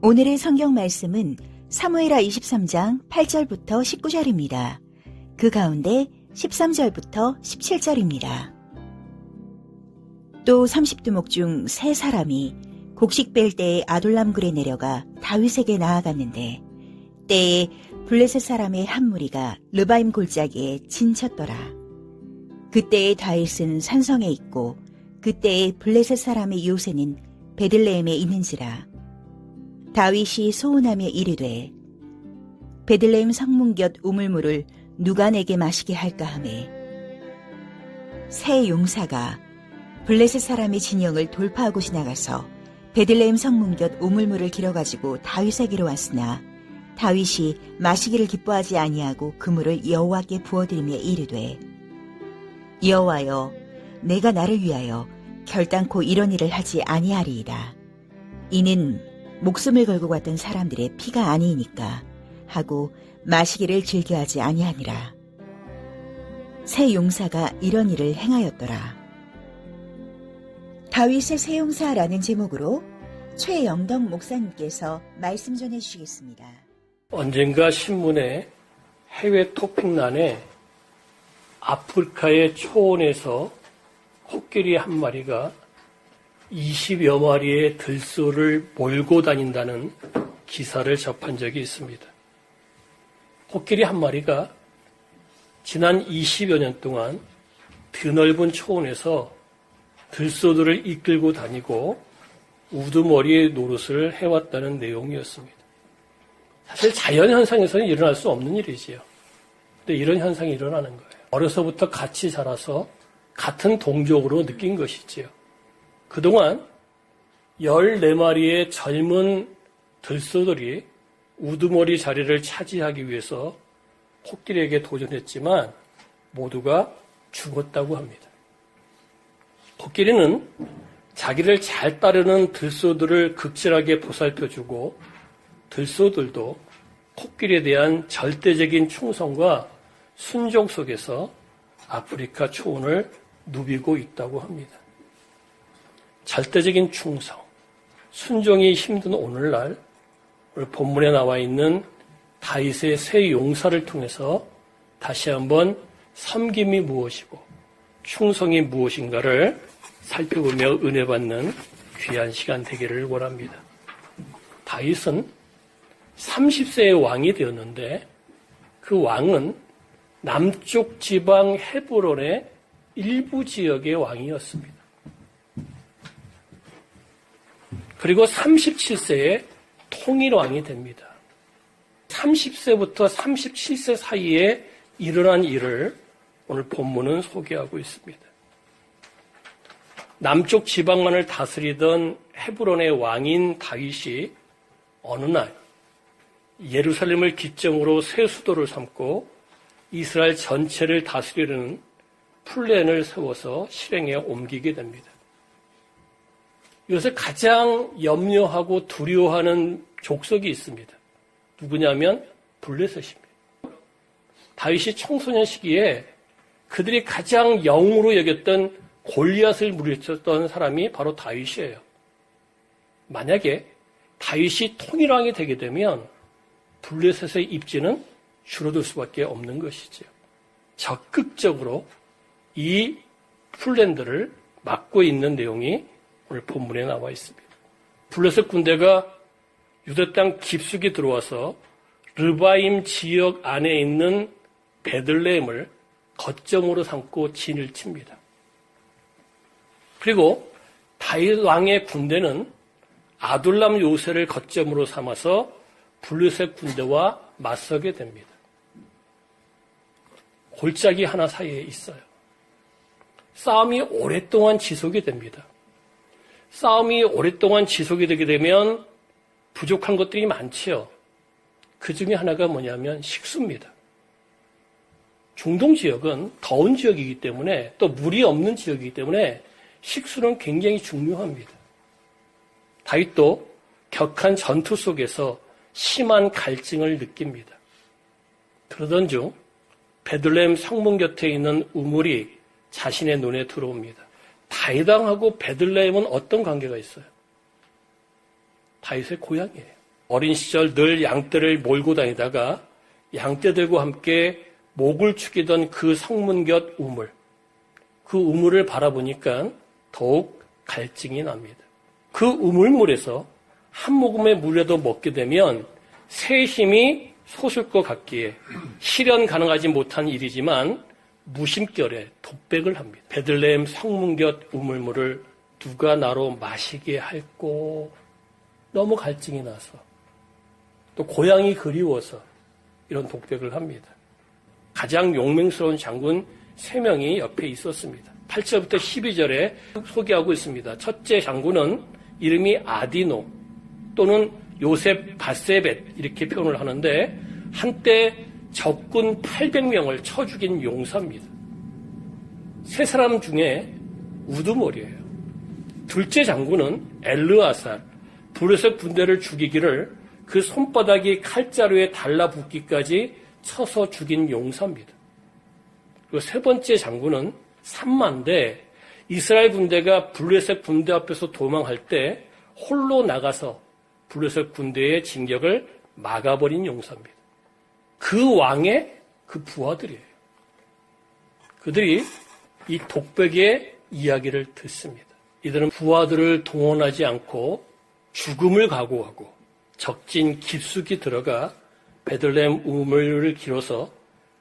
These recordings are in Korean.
오늘의 성경 말씀은 사무엘하 23장 8절부터 19절입니다. 그 가운데 13절부터 17절입니다. 또 30두목 중 세 사람이 곡식 뺄 때에 아둘람굴에 내려가 다윗에게 나아갔는데 때에 블레셋 사람의 한 무리가 르바임 골짜기에 진쳤더라. 그때에 다윗은 산성에 있고 그때에 블레셋 사람의 요새는 베들레헴에 있는지라. 다윗이 소원하며 이르되 베들레헴 성문 곁 우물물을 누가 내게 마시게 할까 하매 새 용사가 블레셋 사람의 진영을 돌파하고 지나가서 베들레헴 성문 곁 우물물을 길어가지고 다윗에게로 왔으나 다윗이 마시기를 기뻐하지 아니하고 그 물을 여호와께 부어드리며 이르되 여호와여 내가 나를 위하여 결단코 이런 일을 하지 아니하리이다. 이는 목숨을 걸고 갔던 사람들의 피가 아니니까 하고 마시기를 즐겨하지 아니하니라. 새 용사가 이런 일을 행하였더라. 다윗의 새 용사라는 제목으로 최영덕 목사님께서 말씀 전해주시겠습니다. 언젠가 신문에 해외 토픽란에 아프리카의 초원에서 코끼리 한 마리가 20여 마리의 들소를 몰고 다닌다는 기사를 접한 적이 있습니다. 코끼리 한 마리가 지난 20여 년 동안 드넓은 초원에서 들소들을 이끌고 다니고 우두머리 노릇을 해왔다는 내용이었습니다. 사실 자연현상에서는 일어날 수 없는 일이지요. 근데 이런 현상이 일어나는 거예요. 어려서부터 같이 자라서 같은 동족으로 느낀 것이지요. 그동안 14마리의 젊은 들소들이 우두머리 자리를 차지하기 위해서 코끼리에게 도전했지만 모두가 죽었다고 합니다. 코끼리는 자기를 잘 따르는 들소들을 극진하게 보살펴주고 들소들도 코끼리에 대한 절대적인 충성과 순종 속에서 아프리카 초원을 누비고 있다고 합니다. 절대적인 충성, 순종이 힘든 오늘날 오늘 본문에 나와 있는 다윗의 새 용사를 통해서 다시 한번 섬김이 무엇이고 충성이 무엇인가를 살펴보며 은혜 받는 귀한 시간 되기를 원합니다. 다윗은 30세의 왕이 되었는데 그 왕은 남쪽 지방 헤브론의 일부 지역의 왕이었습니다. 그리고 37세에 통일왕이 됩니다. 30세부터 37세 사이에 일어난 일을 오늘 본문은 소개하고 있습니다. 남쪽 지방만을 다스리던 헤브론의 왕인 다윗이 어느 날 예루살렘을 기점으로 새 수도를 삼고 이스라엘 전체를 다스리려는 플랜을 세워서 실행에 옮기게 됩니다. 이것을 가장 염려하고 두려워하는 족속이 있습니다. 누구냐면 블레셋입니다. 다윗이 청소년 시기에 그들이 가장 영웅으로 여겼던 골리앗을 물리쳤던 사람이 바로 다윗이에요. 만약에 다윗이 통일왕이 되게 되면 블레셋의 입지는 줄어들 수밖에 없는 것이죠. 적극적으로 이 플랜들을 막고 있는 내용이 오늘 본문에 나와 있습니다. 블레셋 군대가 유다 땅 깊숙이 들어와서 르바임 지역 안에 있는 베들레헴을 거점으로 삼고 진을 칩니다. 그리고 다윗 왕의 군대는 아둘람 요새를 거점으로 삼아서 블레셋 군대와 맞서게 됩니다. 골짜기 하나 사이에 있어요. 싸움이 오랫동안 지속이 됩니다. 싸움이 오랫동안 지속이 되게 되면 부족한 것들이 많지요. 그 중에 하나가 뭐냐면 식수입니다. 중동 지역은 더운 지역이기 때문에 또 물이 없는 지역이기 때문에 식수는 굉장히 중요합니다. 다윗도 격한 전투 속에서 심한 갈증을 느낍니다. 그러던 중 베들레헴 성문 곁에 있는 우물이 자신의 눈에 들어옵니다. 다윗왕하고 베들레헴은 어떤 관계가 있어요? 다윗의 고향이에요. 어린 시절 늘 양떼를 몰고 다니다가 양떼들과 함께 목을 축이던 그 성문곁 우물, 그 우물을 바라보니까 더욱 갈증이 납니다. 그 우물물에서 한 모금의 물이라도 먹게 되면 새 힘이 솟을 것 같기에 실현 가능하지 못한 일이지만 무심결에 독백을 합니다. 베들레헴 성문곁 우물물을 누가 나로 마시게 할꼬. 너무 갈증이 나서 또 고향이 그리워서 이런 독백을 합니다. 가장 용맹스러운 장군 3명이 옆에 있었습니다. 8절부터 12절에 소개하고 있습니다. 첫째 장군은 이름이 아디노 또는 요셉 바세벳 이렇게 표현을 하는데 한때 적군 800명을 쳐 죽인 용사입니다. 3사람 중에 우두머리예요. 둘째 장군은 엘르아살, 블레셋 군대를 죽이기를 그 손바닥이 칼자루에 달라붙기까지 쳐서 죽인 용사입니다. 그리고 3번째 장군은 삼만데 이스라엘 군대가 블레셋 군대 앞에서 도망할 때 홀로 나가서 블레셋 군대의 진격을 막아버린 용사입니다. 그 왕의 그 부하들이에요. 그들이 이 독백의 이야기를 듣습니다. 이들은 부하들을 동원하지 않고 죽음을 각오하고 적진 깊숙이 들어가 베들레헴 우물을 길어서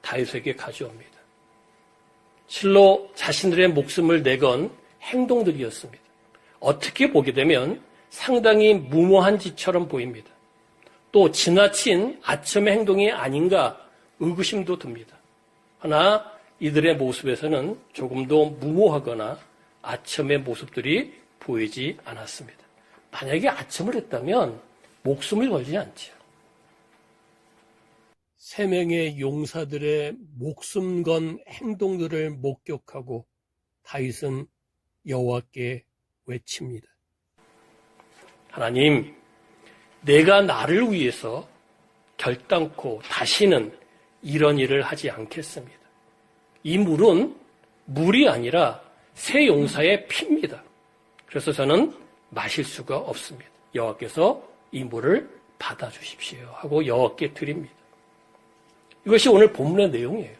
다윗에게 가져옵니다. 실로 자신들의 목숨을 내건 행동들이었습니다. 어떻게 보게 되면 상당히 무모한 짓처럼 보입니다. 또 지나친 아첨의 행동이 아닌가 의구심도 듭니다. 하나 이들의 모습에서는 조금도 무모하거나 아첨의 모습들이 보이지 않았습니다. 만약에 아첨을 했다면 목숨을 걸지 않죠. 3명의 용사들의 목숨 건 행동들을 목격하고 다윗은 여호와께 외칩니다. 하나님, 내가 나를 위해서 결단코 다시는 이런 일을 하지 않겠습니다. 이 물은 물이 아니라 새 용사의 피입니다. 그래서 저는 마실 수가 없습니다. 여호와께서 이 물을 받아주십시오 하고 여호와께 드립니다. 이것이 오늘 본문의 내용이에요.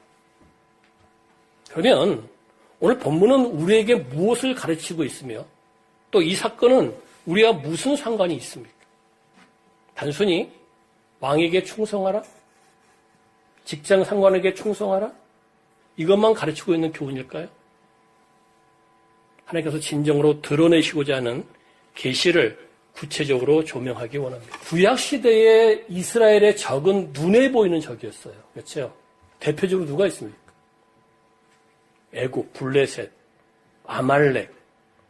그러면 오늘 본문은 우리에게 무엇을 가르치고 있으며 또 이 사건은 우리와 무슨 상관이 있습니까? 단순히 왕에게 충성하라? 직장 상관에게 충성하라? 이것만 가르치고 있는 교훈일까요? 하나님께서 진정으로 드러내시고자 하는 계시를 구체적으로 조명하기 원합니다. 구약시대의 이스라엘의 적은 눈에 보이는 적이었어요. 그렇죠? 대표적으로 누가 있습니까? 애국, 블레셋, 아말렉,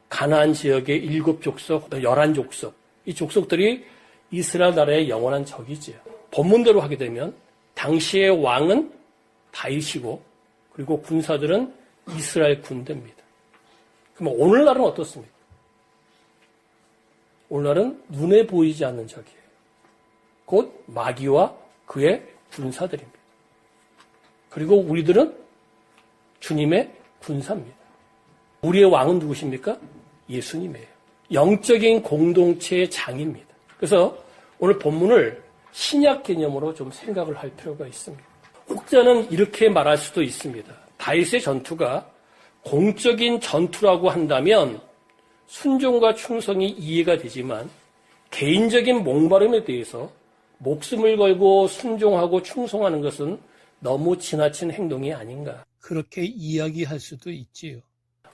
가나안 지역의 7족속, 11족속. 이 족속들이 이스라엘 나라의 영원한 적이지요. 본문대로 하게 되면 당시의 왕은 다윗이고 그리고 군사들은 이스라엘 군대입니다. 그럼 오늘날은 어떻습니까? 오늘날은 눈에 보이지 않는 적이에요. 곧 마귀와 그의 군사들입니다. 그리고 우리들은 주님의 군사입니다. 우리의 왕은 누구십니까? 예수님이에요. 영적인 공동체의 장입니다. 그래서 오늘 본문을 신약 개념으로 좀 생각을 할 필요가 있습니다. 혹자는 이렇게 말할 수도 있습니다. 다윗의 전투가 공적인 전투라고 한다면 순종과 충성이 이해가 되지만 개인적인 목마름에 대해서 목숨을 걸고 순종하고 충성하는 것은 너무 지나친 행동이 아닌가. 그렇게 이야기할 수도 있지요.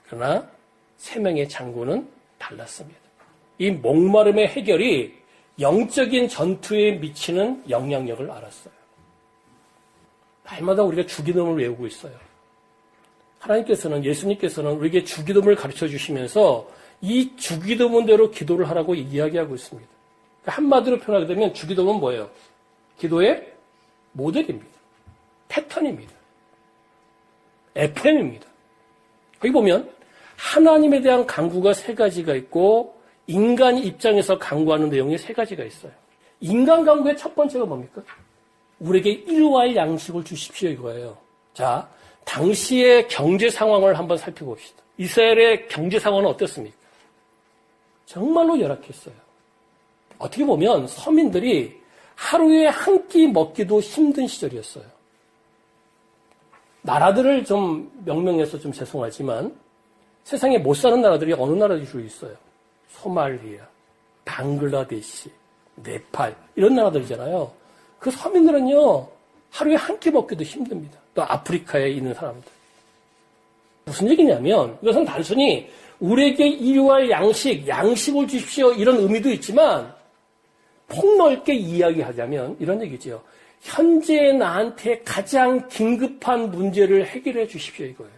그러나 3명의 장군은 달랐습니다. 이 목마름의 해결이 영적인 전투에 미치는 영향력을 알았어요. 날마다 우리가 주기도문을 외우고 있어요. 하나님께서는, 예수님께서는 우리에게 주기도문을 가르쳐 주시면서 이 주기도문대로 기도를 하라고 이야기하고 있습니다. 그러니까 한마디로 표현하게 되면 주기도문은 뭐예요? 기도의 모델입니다. 패턴입니다. FM입니다. 거기 보면 하나님에 대한 간구가 3가지가 있고 인간 입장에서 간구하는 내용이 3가지가 있어요. 인간 간구의 첫 번째가 뭡니까? 우리에게 일용할 양식을 주십시오 이거예요. 자, 당시의 경제 상황을 한번 살펴봅시다. 이스라엘의 경제 상황은 어떻습니까? 정말로 열악했어요. 어떻게 보면 서민들이 하루에 한 끼 먹기도 힘든 시절이었어요. 나라들을 좀 명명해서 좀 죄송하지만 세상에 못 사는 나라들이 어느 나라에 주로 있어요. 소말리아, 방글라데시, 네팔 이런 나라들이잖아요. 그 서민들은요 하루에 한 끼 먹기도 힘듭니다. 또 아프리카에 있는 사람들. 무슨 얘기냐면 이것은 단순히 우리에게 일용할 양식을 주십시오 이런 의미도 있지만 폭넓게 이야기하자면 이런 얘기죠. 현재 나한테 가장 긴급한 문제를 해결해 주십시오 이거예요.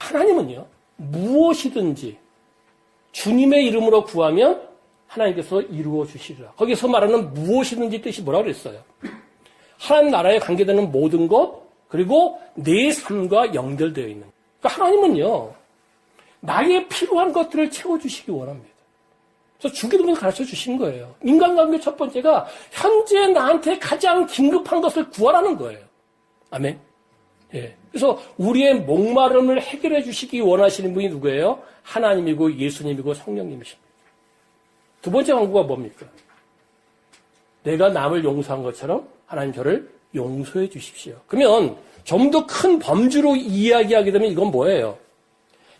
하나님은요 무엇이든지 주님의 이름으로 구하면 하나님께서 이루어 주시리라. 거기서 말하는 무엇이든지 뜻이 뭐라고 그랬어요? 하나님 나라에 관계되는 모든 것 그리고 내 삶과 연결되어 있는 것. 그러니까 하나님은요 나에게 필요한 것들을 채워주시기 원합니다. 그래서 주기도문을 가르쳐 주신 거예요. 인간관계 첫 번째가 현재 나한테 가장 긴급한 것을 구하라는 거예요. 아멘. 예. 그래서 우리의 목마름을 해결해 주시기 원하시는 분이 누구예요? 하나님이고 예수님이고 성령님이십니다. 두 번째 광고가 뭡니까? 내가 남을 용서한 것처럼 하나님 저를 용서해 주십시오. 그러면 좀 더 큰 범주로 이야기하게 되면 이건 뭐예요?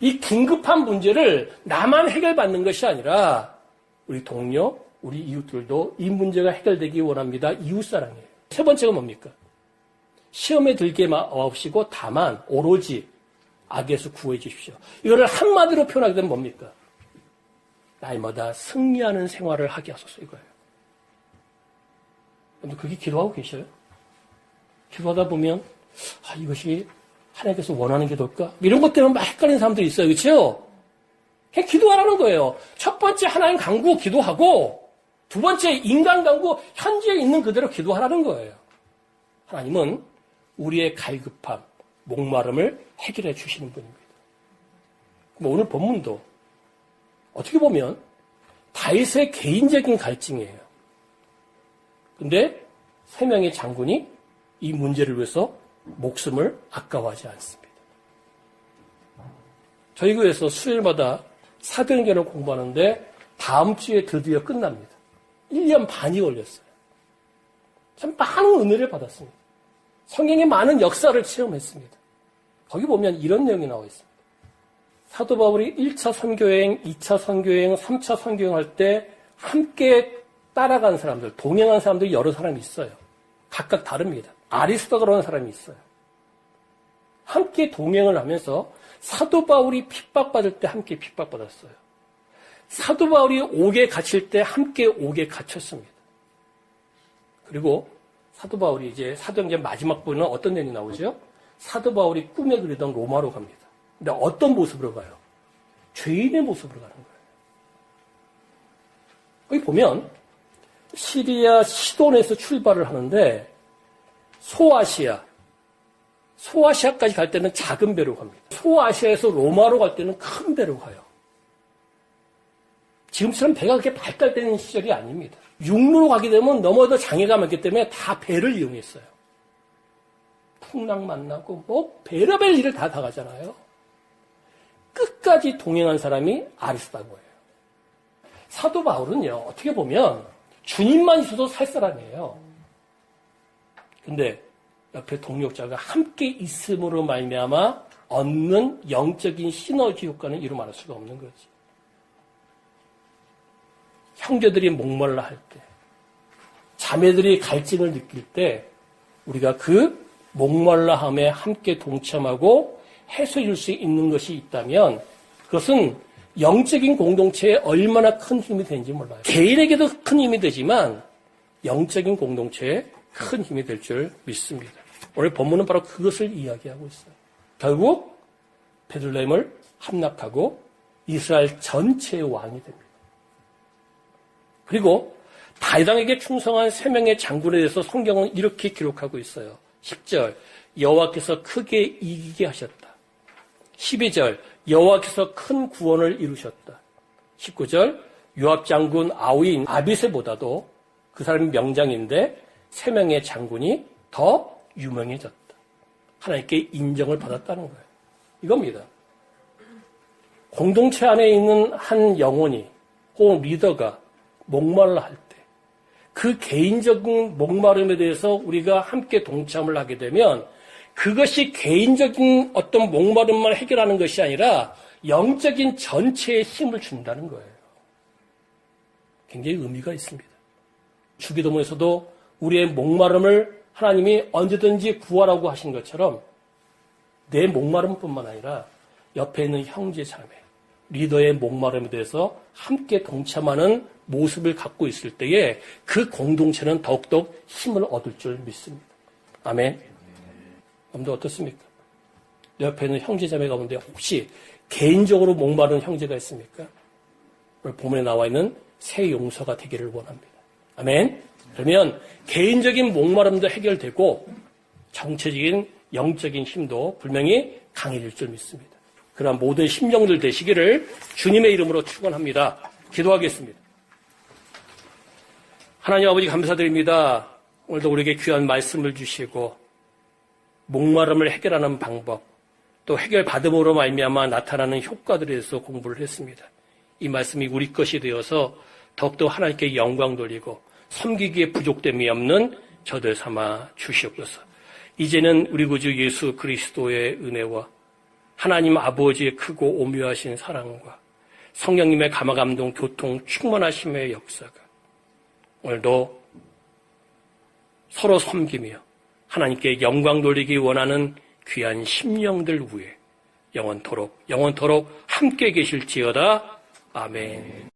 이 긴급한 문제를 나만 해결받는 것이 아니라 우리 동료, 우리 이웃들도 이 문제가 해결되기 원합니다. 이웃사랑이에요. 세 번째가 뭡니까? 시험에 들게 마옵시고 다만 오로지 악에서 구해 주십시오. 이거를 한마디로 표현하게 되면 뭡니까? 날마다 승리하는 생활을 하게 하소서 이거예요. 근데 그게 기도하고 계셔요? 기도하다 보면 이것이 하나님께서 원하는 게 뭘까? 이런 것 때문에 막 헷갈리는 사람들이 있어요. 그렇죠? 그냥 기도하라는 거예요. 첫 번째 하나님 강구 기도하고 두 번째 인간 강구 현지에 있는 그대로 기도하라는 거예요. 하나님은 우리의 갈급함, 목마름을 해결해 주시는 분입니다. 오늘 본문도 어떻게 보면 다윗의 개인적인 갈증이에요. 근데 세 명의 장군이 이 문제를 위해서 목숨을 아까워하지 않습니다. 저희 교회에서 수요일마다 사도행전을 공부하는데 다음 주에 드디어 끝납니다. 1년 반이 걸렸어요. 참 많은 은혜를 받았습니다. 성경의 많은 역사를 체험했습니다. 거기 보면 이런 내용이 나와 있습니다. 사도 바울이 1차 선교여행, 2차 선교여행, 3차 선교여행 할 때 함께 따라간 사람들, 동행한 사람들이 여러 사람이 있어요. 각각 다릅니다. 아리스도라는 사람이 있어요. 함께 동행을 하면서 사도 바울이 핍박받을 때 함께 핍박받았어요. 사도 바울이 옥에 갇힐 때 함께 옥에 갇혔습니다. 그리고 사도 바울이 이제 사도행전 마지막 부분은 어떤 내용이 나오죠? 사도 바울이 꿈에 그리던 로마로 갑니다. 근데 어떤 모습으로 가요? 죄인의 모습으로 가는 거예요. 여기 보면 시리아 시돈에서 출발을 하는데 소아시아까지 갈 때는 작은 배로 갑니다. 소아시아에서 로마로 갈 때는 큰 배로 가요. 지금처럼 배가 그렇게 발달되는 시절이 아닙니다. 육로로 가게 되면 너무도 장애가 많기 때문에 다 배를 이용했어요. 풍랑 만나고 뭐 별의별 일을 다 가잖아요. 끝까지 동행한 사람이 아리스다고예요. 사도 바울은요, 어떻게 보면 주님만 있어도 살 사람이에요. 근데 옆에 동역자가 함께 있음으로 말미암아 얻는 영적인 시너지 효과는 이루 말할 수가 없는 거지. 형제들이 목말라 할 때, 자매들이 갈증을 느낄 때 우리가 그 목말라함에 함께 동참하고 해소해 줄 수 있는 것이 있다면 그것은 영적인 공동체에 얼마나 큰 힘이 되는지 몰라요. 개인에게도 큰 힘이 되지만 영적인 공동체에 큰 힘이 될 줄 믿습니다. 오늘 본문은 바로 그것을 이야기하고 있어요. 결국 베들레헴을 함락하고 이스라엘 전체의 왕이 됩니다. 그리고 다윗에게 충성한 3명의 장군에 대해서 성경은 이렇게 기록하고 있어요. 10절 여호와께서 크게 이기게 하셨다. 12절 여호와께서 큰 구원을 이루셨다. 19절 요압 장군 아우인 아비새보다도 그 사람이 명장인데 3명의 장군이 더 유명해졌다. 하나님께 인정을 받았다는 거예요. 이겁니다. 공동체 안에 있는 한 영혼이 혹은 리더가 목말라 할 때, 그 개인적인 목마름에 대해서 우리가 함께 동참을 하게 되면 그것이 개인적인 어떤 목마름만 해결하는 것이 아니라 영적인 전체에 힘을 준다는 거예요. 굉장히 의미가 있습니다. 주기도문에서도 우리의 목마름을 하나님이 언제든지 구하라고 하신 것처럼 내 목마름뿐만 아니라 옆에 있는 형제 자매, 리더의 목마름에 대해서 함께 동참하는 모습을 갖고 있을 때에 그 공동체는 더욱더 힘을 얻을 줄 믿습니다. 아멘. 여러분들 어떻습니까? 내 옆에 있는 형제 자매 가운데 혹시 개인적으로 목마른 형제가 있습니까? 오늘 본문에 나와 있는 새 용서가 되기를 원합니다. 아멘. 그러면 개인적인 목마름도 해결되고 정체적인 영적인 힘도 분명히 강해질 줄 믿습니다. 그러한 모든 심령들 되시기를 주님의 이름으로 축원합니다. 기도하겠습니다. 하나님 아버지 감사드립니다. 오늘도 우리에게 귀한 말씀을 주시고 목마름을 해결하는 방법, 또 해결받음으로 말미암아 나타나는 효과들에 대해서 공부를 했습니다. 이 말씀이 우리 것이 되어서 더욱더 하나님께 영광 돌리고 섬기기에 부족됨이 없는 저들 삼아 주시옵소서. 이제는 우리 구주 예수 그리스도의 은혜와 하나님 아버지의 크고 오묘하신 사랑과 성령님의 감화감동 교통 충만하심의 역사가 오늘도 서로 섬기며 하나님께 영광 돌리기 원하는 귀한 심령들 위에 영원토록 함께 계실지어다. 아멘.